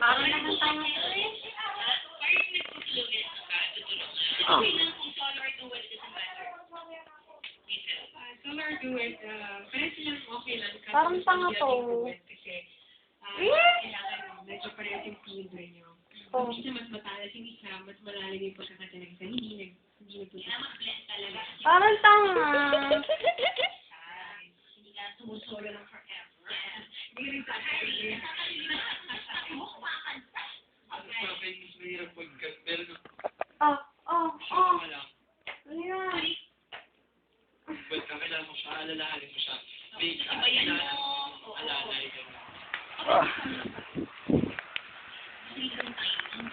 Parang naman tayo. Oh. Solar duet, parang silang okay lang. Parang tanga to. Kasi, kailangan medyo parehas yung timbre nyo. Oh. Isa mas matalas, yung isa mas malalim yung pagkakatalag sa hindi nagpupunta. Parang tanga. Hindi ka sumusolo ng forever. Hindi rin sasabihin. Oh, oh, oh. Ano yan? Kailangan mo siya, alalahanin mo siya. May alalay ka.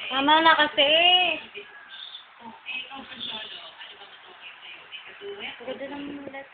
Tama na kasi. Ganda ng mulat.